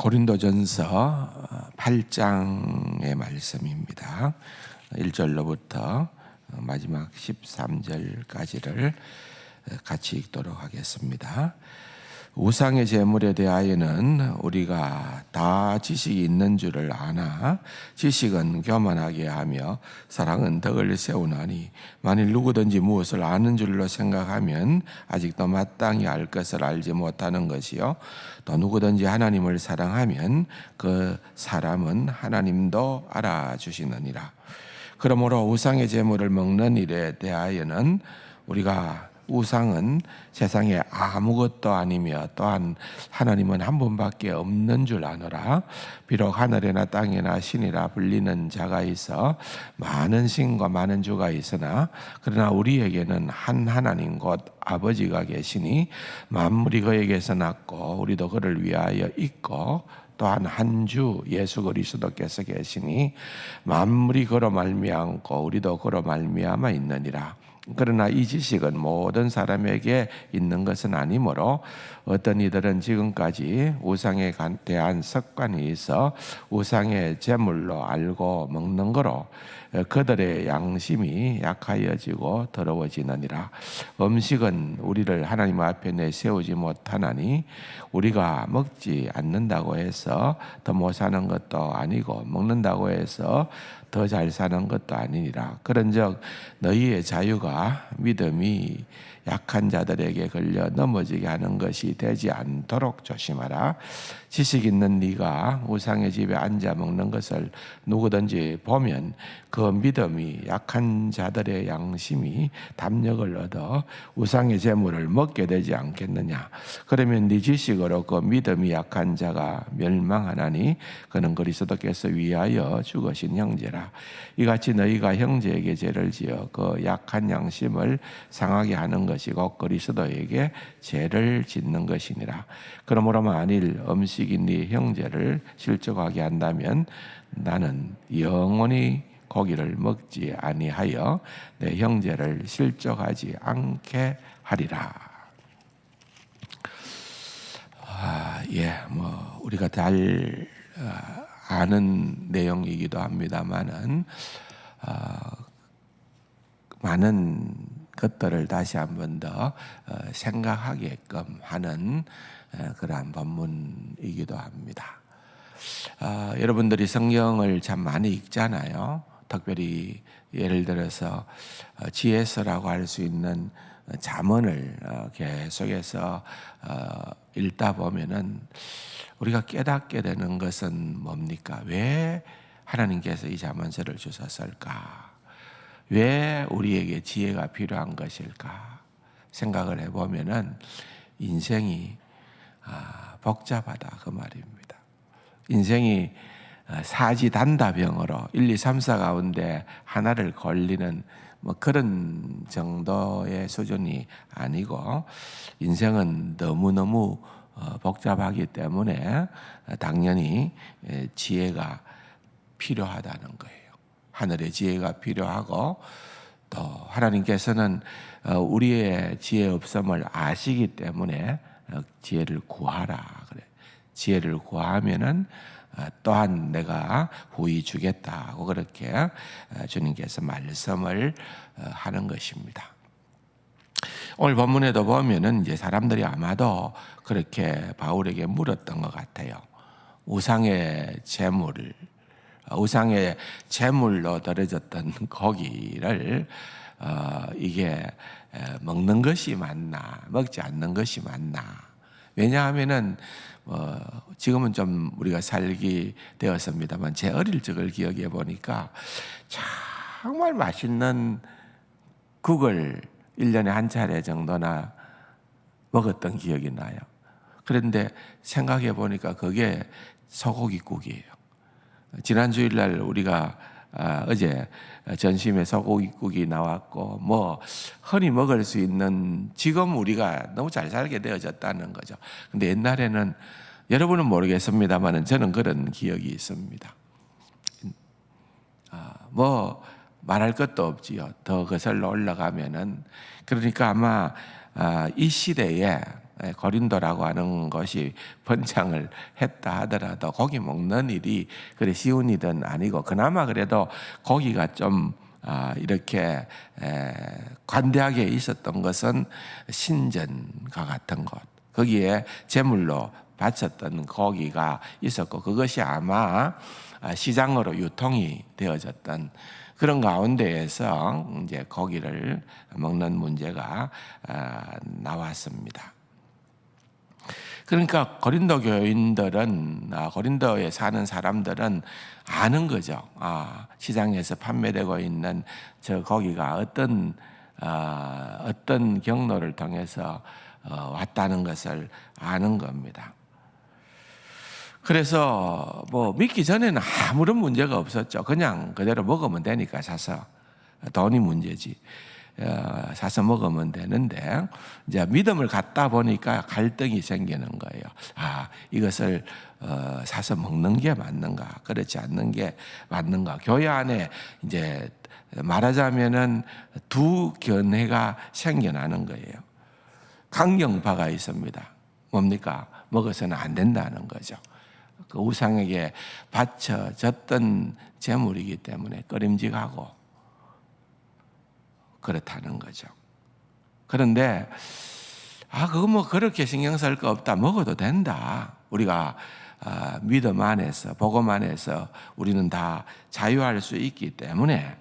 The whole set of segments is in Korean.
고린도전서 8장의 말씀입니다. 1절로부터 마지막 13절까지를 같이 읽도록 하겠습니다. 우상의 제물에 대하여는 우리가 다 지식이 있는 줄을 아나 지식은 교만하게 하며 사랑은 덕을 세우나니 만일 누구든지 무엇을 아는 줄로 생각하면 아직도 마땅히 알 것을 알지 못하는 것이요 또 누구든지 하나님을 사랑하면 그 사람은 하나님도 알아주시느니라. 그러므로 우상의 제물을 먹는 일에 대하여는 우리가 우상은 세상에 아무것도 아니며 또한 하나님은 한 분밖에 없는 줄 아노라. 비록 하늘에나 땅에나 신이라 불리는 자가 있어 많은 신과 많은 주가 있으나 그러나 우리에게는 한 하나님 곧 아버지가 계시니 만물이 그에게서 났고 우리도 그를 위하여 있고 또한 한 주 예수 그리스도께서 계시니 만물이 그로 말미암고 우리도 그로 말미암아 있느니라. 그러나 이 지식은 모든 사람에게 있는 것은 아니므로 어떤 이들은 지금까지 우상에 대한 습관이 있어 우상의 제물로 알고 먹는 거로 그들의 양심이 약하여지고 더러워지느니라. 음식은 우리를 하나님 앞에 내세우지 못하나니 우리가 먹지 않는다고 해서 더 못 사는 것도 아니고 먹는다고 해서 더 잘 사는 것도 아니니라. 그런즉 너희의 자유가 믿음이 약한 자들에게 걸려 넘어지게 하는 것이 되지 않도록 조심하라. 지식 있는 네가 우상의 집에 앉아 먹는 것을 누구든지 보면 그 믿음이 약한 자들의 양심이 담력을 얻어 우상의 제물을 먹게 되지 않겠느냐. 그러면 네 지식으로 그 믿음이 약한 자가 멸망하나니 그는 그리스도께서 위하여 죽으신 형제라. 이같이 너희가 형제에게 죄를 지어 그 약한 양심을 상하게 하는 것이고 그리스도에게 죄를 짓는 것이니라. 그러므로 만일 음식이 네 형제를 실족하게 한다면 나는 영원히 고기를 먹지 아니하여 내 형제를 실족하지 않게 하리라. 우리가 잘 아는 내용이기도 합니다만은 많은 것들을 다시 한 번 더 생각하게끔 하는 그러한 본문이기도 합니다. 여러분들이 성경을 참 많이 읽잖아요. 특별히 예를 들어서 지혜서라고 할 수 있는 잠언을 계속해서 읽다 보면은 우리가 깨닫게 되는 것은 뭡니까? 왜 하나님께서 이 잠언서를 주셨을까? 왜 우리에게 지혜가 필요한 것일까? 생각을 해보면은 인생이 복잡하다 그 말입니다. 인생이 사지단다병으로 1, 2, 3, 4 가운데 하나를 걸리는 그런 정도의 수준이 아니고 인생은 너무너무 복잡하기 때문에 당연히 지혜가 필요하다는 거예요. 하늘의 지혜가 필요하고 또 하나님께서는 우리의 지혜 없음을 아시기 때문에 지혜를 구하라 그래. 지혜를 구하면은 또한 내가 후히 주겠다고 그렇게 주님께서 말씀을 하는 것입니다. 오늘 본문에도 보면은 이제 사람들이 아마도 그렇게 바울에게 물었던 것 같아요. 우상의 제물로 드려졌던 고기를 이게 먹는 것이 맞나, 먹지 않는 것이 맞나? 왜냐하면은 지금은 좀 우리가 살기 되었습니다만 제 어릴 적을 기억해 보니까 정말 맛있는 국을 1년에 한 차례 정도나 먹었던 기억이 나요. 그런데 생각해 보니까 그게 소고기국이에요. 지난 주일날 우리가 어제 전심에 소고기국이 나왔고 흔히 먹을 수 있는 지금 우리가 너무 잘 살게 되어졌다는 거죠. 근데 옛날에는 여러분은 모르겠습니다만 저는 그런 기억이 있습니다. 말할 것도 없지요. 더 거슬러 올라가면은 그러니까 아마 이 시대에 고린도라고 하는 것이 번창을 했다 하더라도 고기 먹는 일이 그래 쉬운 일은 아니고, 그나마 그래도 고기가 좀 이렇게 관대하게 있었던 것은 신전과 같은 곳, 거기에 제물로 바쳤던 고기가 있었고, 그것이 아마 시장으로 유통이 되어졌던 그런 가운데에서 이제 고기를 먹는 문제가 나왔습니다. 그러니까 고린도 교인들은, 고린도에 사는 사람들은 아는 거죠. 시장에서 판매되고 있는 저 고기가 어떤 경로를 통해서 왔다는 것을 아는 겁니다. 그래서 뭐 믿기 전에는 아무런 문제가 없었죠. 그냥 그대로 먹으면 되니까 사서, 돈이 문제지. 사서 먹으면 되는데, 이제 믿음을 갖다 보니까 갈등이 생기는 거예요. 이것을 사서 먹는 게 맞는가, 그렇지 않는 게 맞는가. 교회 안에 이제 말하자면은 두 견해가 생겨나는 거예요. 강경파가 있습니다. 뭡니까? 먹어서는 안 된다는 거죠. 그 우상에게 바쳐졌던 제물이기 때문에 꺼림직하고 그렇다는 거죠. 그런데 그거 뭐 그렇게 신경 쓸 거 없다, 먹어도 된다. 우리가 믿음 안에서, 복음 안에서 우리는 다 자유할 수 있기 때문에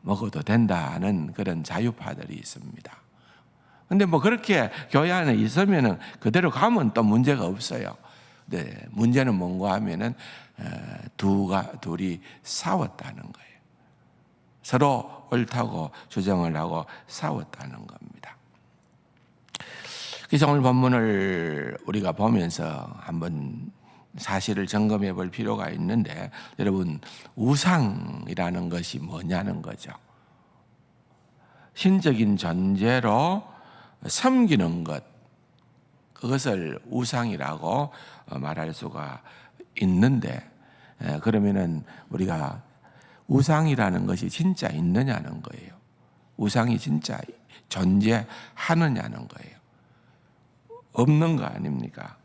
먹어도 된다는 그런 자유파들이 있습니다. 근데 뭐 그렇게 교회 안에 있으면은 그대로 가면 또 문제가 없어요. 네, 문제는 뭔가 하면은 둘이 싸웠다는 거예요. 서로 옳다고 주장을 하고 싸웠다는 겁니다. 그래서 오늘 본문을 우리가 보면서 한번 사실을 점검해 볼 필요가 있는데, 여러분, 우상이라는 것이 뭐냐는 거죠. 신적인 존재로 섬기는 것, 그것을 우상이라고 말할 수가 있는데, 그러면은 우리가 우상이라는 것이 진짜 있느냐는 거예요. 우상이 진짜 존재하느냐는 거예요. 없는 거 아닙니까?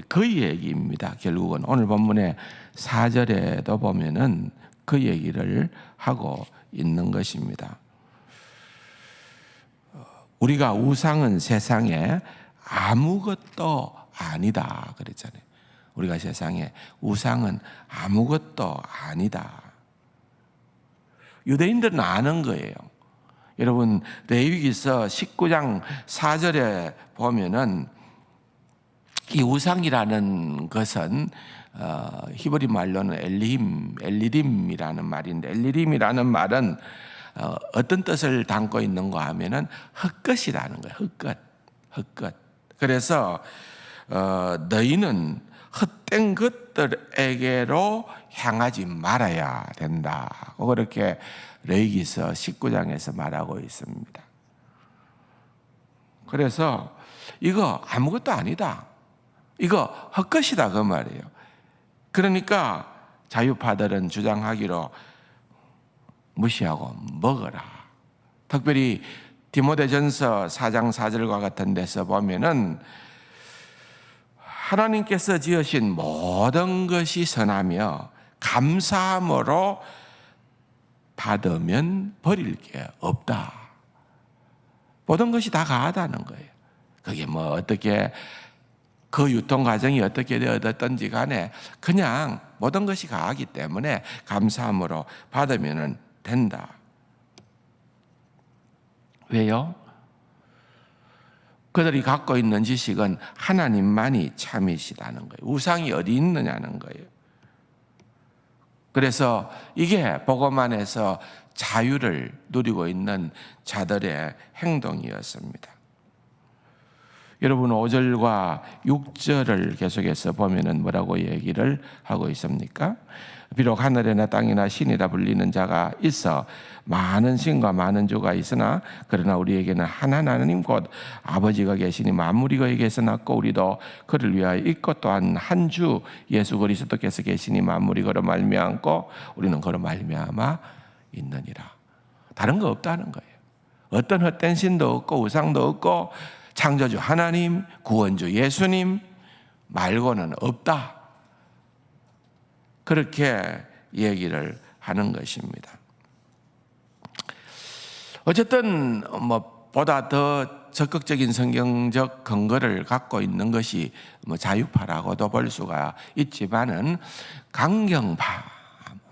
그 얘기입니다. 결국은 오늘 본문의 4절에도 보면은 그 얘기를 하고 있는 것입니다. 우리가 우상은 세상에 아무것도 아니다 그랬잖아요. 우리가 세상에 우상은 아무것도 아니다. 유대인들은 아는 거예요. 여러분, 레위기서 19장 4절에 보면은 이 우상이라는 것은 히브리 말로는 엘리림이라는 말인데, 엘리림이라는 말은 어떤 뜻을 담고 있는가 하면은 헛것이라는 거예요. 헛것. 그래서 너희는 헛된 것들에게로 향하지 말아야 된다. 그렇게 레위기서 19장에서 말하고 있습니다. 그래서 이거 아무것도 아니다, 이거 헛것이다, 그 말이에요. 그러니까 자유파들은 주장하기로 무시하고 먹어라. 특별히 디모데전서 4장 4절과 같은 데서 보면은 하나님께서 지으신 모든 것이 선하며 감사함으로 받으면 버릴 게 없다. 모든 것이 다 가하다는 거예요. 그게 뭐 어떻게 그 유통 과정이 어떻게 되었든지 간에 그냥 모든 것이 가하기 때문에 감사함으로 받으면 된다. 왜요? 그들이 갖고 있는 지식은 하나님만이 참이시다는 거예요. 우상이 어디 있느냐는 거예요. 그래서 이게 복음 안에서 자유를 누리고 있는 자들의 행동이었습니다. 여러분, 5절과 6절을 계속해서 보면은 뭐라고 얘기를 하고 있습니까? 비록 하늘이나 땅이나 신이라 불리는 자가 있어 많은 신과 많은 주가 있으나 그러나 우리에게는 한 하나님 곧 아버지가 계시니 만물이 그에게서 났고 우리도 그를 위하여 있고 또한 한 주 예수 그리스도께서 계시니 만물이 그로 말미암고 우리는 그로 말미암아 있느니라. 다른 거 없다는 거예요. 어떤 헛된 신도 없고 우상도 없고 창조주 하나님, 구원주 예수님 말고는 없다. 그렇게 얘기를 하는 것입니다. 어쨌든 보다 더 적극적인 성경적 근거를 갖고 있는 것이 자유파라고도 볼 수가 있지만은 강경파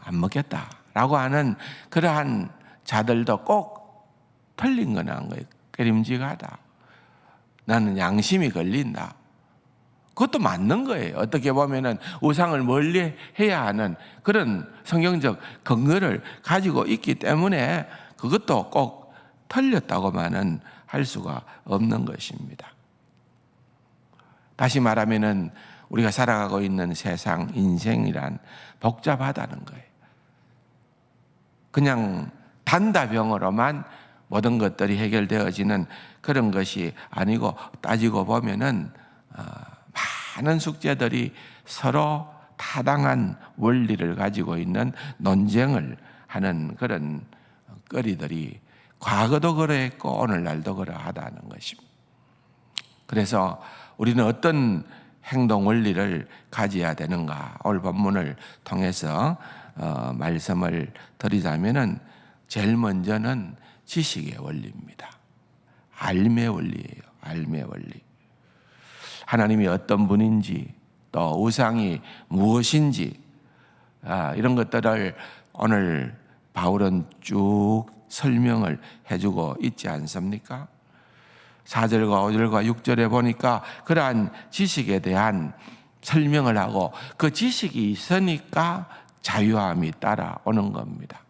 안 먹겠다라고 하는 그러한 자들도 꼭 틀린 건 한 거예요. 깨림직하다. 나는 양심이 걸린다. 그것도 맞는 거예요. 어떻게 보면은 우상을 멀리 해야 하는 그런 성경적 근거를 가지고 있기 때문에 그것도 꼭 틀렸다고만은 할 수가 없는 것입니다. 다시 말하면은 우리가 살아가고 있는 세상, 인생이란 복잡하다는 거예요. 그냥 단다병으로만 모든 것들이 해결되어지는 그런 것이 아니고 따지고 보면은 많은 숙제들이 서로 타당한 원리를 가지고 있는 논쟁을 하는 그런 거리들이 과거도 그러했고 오늘날도 그러하다는 것입니다. 그래서 우리는 어떤 행동 원리를 가져야 되는가? 오늘 본문을 통해서 말씀을 드리자면은 제일 먼저는 지식의 원리입니다. 알매 원리예요. 알매 원리. 하나님이 어떤 분인지 또 우상이 무엇인지 이런 것들을 오늘 바울은 쭉 설명을 해주고 있지 않습니까? 4절과 5절과 6절에 보니까 그러한 지식에 대한 설명을 하고 그 지식이 있으니까 자유함이 따라오는 겁니다.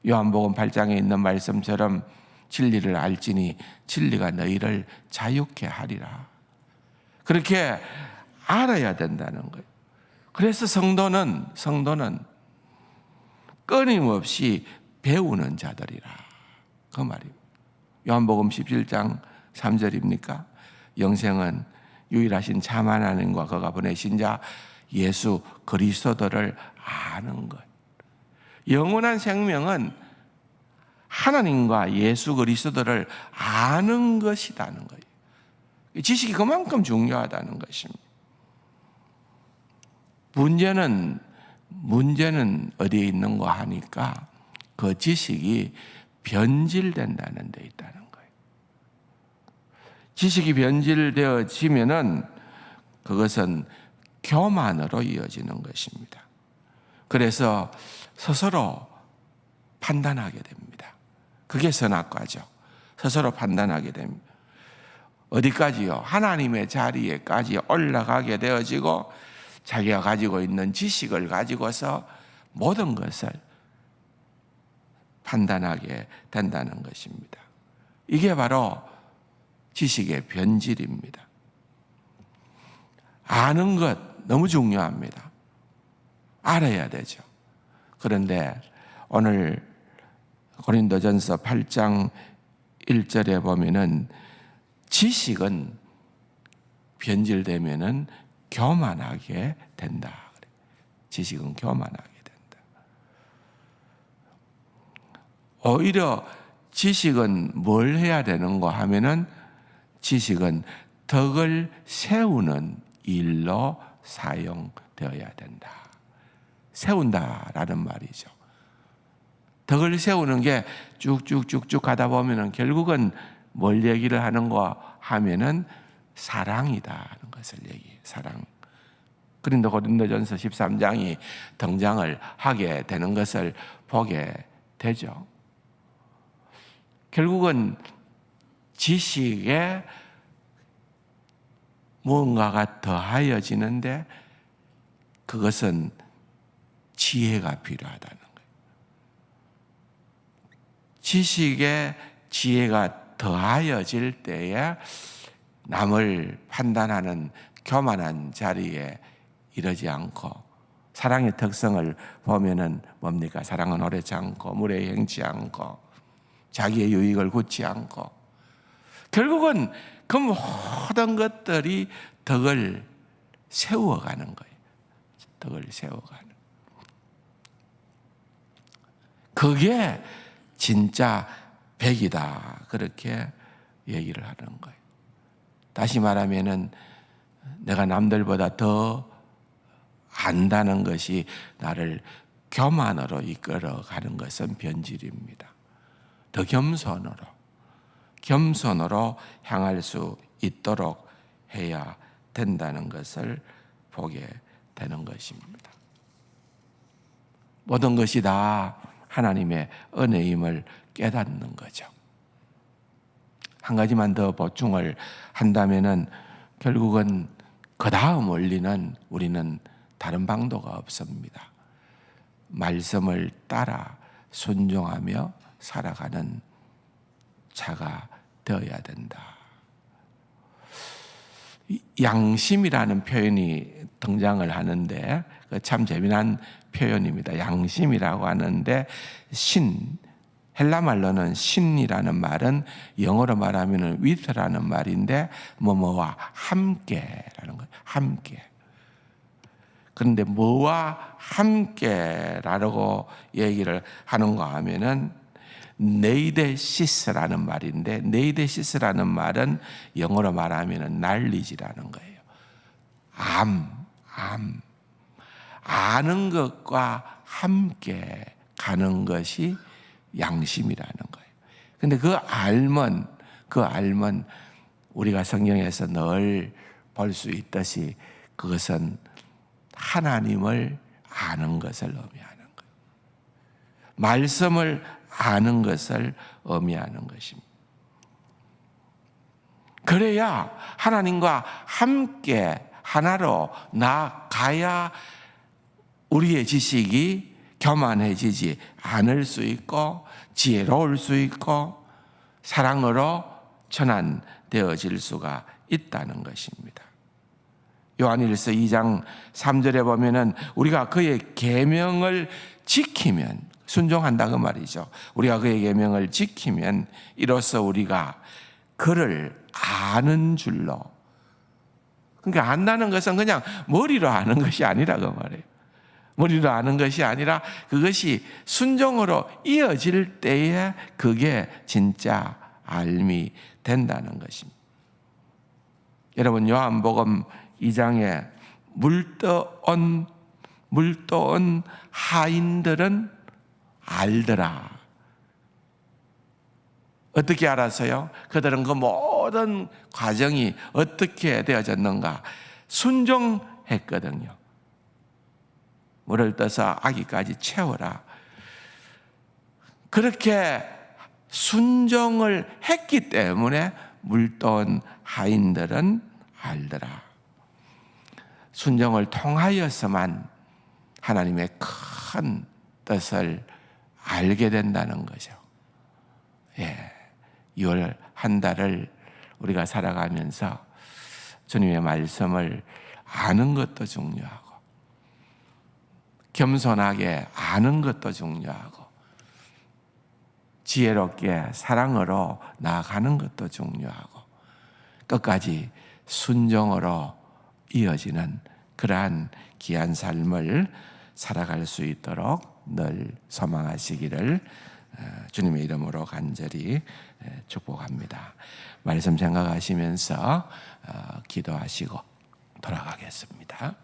요한복음 8장에 있는 말씀처럼 진리를 알지니 진리가 너희를 자유케 하리라. 그렇게 알아야 된다는 거예요. 그래서 성도는 끊임없이 배우는 자들이라. 그 말입니다. 요한복음 17장 3절입니까? 영생은 유일하신 참 하나님과 그가 보내신 자 예수 그리스도를 아는 것. 영원한 생명은 하나님과 예수 그리스도를 아는 것이라는 거예요. 지식이 그만큼 중요하다는 것입니다. 문제는 어디에 있는가 하니까 그 지식이 변질된다는 데 있다는 거예요. 지식이 변질되어지면은 그것은 교만으로 이어지는 것입니다. 그래서 스스로 판단하게 됩니다. 그게 선악과죠. 스스로 판단하게 됩니다. 어디까지요? 하나님의 자리에까지 올라가게 되어지고 자기가 가지고 있는 지식을 가지고서 모든 것을 판단하게 된다는 것입니다. 이게 바로 지식의 변질입니다. 아는 것 너무 중요합니다. 알아야 되죠. 그런데 오늘 고린도전서 8장 1절에 보면은 지식은 변질되면은 교만하게 된다. 지식은 교만하게 된다. 오히려 지식은 뭘 해야 되는가 하면은 지식은 덕을 세우는 일로 사용되어야 된다. 세운다라는 말이죠. 덕을 세우는 게 쭉쭉쭉쭉 가다 보면은 결국은 뭘 얘기를 하는가 하면은 사랑이다는 것을 얘기해요. 사랑. 고린도전서 13장이 등장을 하게 되는 것을 보게 되죠. 결국은 지식에 무언가가 더하여지는데 그것은 지혜가 필요하다는 거예요. 지식에 지혜가 더하여질 때에 남을 판단하는 교만한 자리에 이르지 않고 사랑의 특성을 보면은 뭡니까? 사랑은 오래 참고 물에 행치 않고 자기의 유익을 굳지 않고 결국은 그 모든 것들이 덕을 세워가는 거예요. 덕을 세워가는. 그게 진짜 백이다, 그렇게 얘기를 하는 거예요. 다시 말하면은 내가 남들보다 더 안다는 것이 나를 교만으로 이끌어가는 것은 변질입니다. 더 겸손으로 향할 수 있도록 해야 된다는 것을 보게 되는 것입니다. 모든 것이 다 하나님의 은혜임을 깨닫는 거죠. 한 가지만 더 보충을 한다면은 결국은 그 다음 원리는 우리는 다른 방도가 없습니다. 말씀을 따라 순종하며 살아가는 자가 되어야 된다. 양심이라는 표현이 등장을 하는데 참 재미난 표현입니다. 양심이라고 하는데 헬라 말로는 신이라는 말은 영어로 말하면 with라는 말인데 뭐뭐와 함께라는 거예요. 함께. 그런데 뭐와 함께라고 얘기를 하는가 하면은 네이데시스라는 말인데, 네이데시스라는 말은 영어로 말하면은 knowledge라는 거예요. 아는 것과 함께 가는 것이 양심이라는 거예요. 근데 그 알면 우리가 성경에서 늘 볼 수 있듯이 그것은 하나님을 아는 것을 의미하는 거예요. 말씀을 아는 것을 의미하는 것입니다. 그래야 하나님과 함께 하나로 나아가야 우리의 지식이 교만해지지 않을 수 있고 지혜로울 수 있고 사랑으로 전환되어질 수가 있다는 것입니다. 요한일서 2장 3절에 보면은 우리가 그의 계명을 지키면, 순종한다 그 말이죠. 우리가 그의 계명을 지키면 이로써 우리가 그를 아는 줄로, 그러니까 안다는 것은 그냥 머리로 아는 것이 아니라 그 말이에요. 머리로 아는 것이 아니라 그것이 순종으로 이어질 때에 그게 진짜 알미 된다는 것입니다. 여러분, 요한복음 2장에 물떠온 하인들은 알더라. 어떻게 알았어요? 그들은 그 모든 과정이 어떻게 되어졌는가 순종했거든요. 물을 떠서 아기까지 채워라. 그렇게 순종을 했기 때문에 물떠온 하인들은 알더라. 순종을 통하여서만 하나님의 큰 뜻을 알게 된다는 거죠. 6월 한 달을 우리가 살아가면서 주님의 말씀을 아는 것도 중요하고 겸손하게 아는 것도 중요하고 지혜롭게 사랑으로 나아가는 것도 중요하고 끝까지 순종으로 이어지는 그러한 귀한 삶을 살아갈 수 있도록 늘 소망하시기를 주님의 이름으로 간절히 축복합니다. 말씀 생각하시면서 기도하시고 돌아가겠습니다.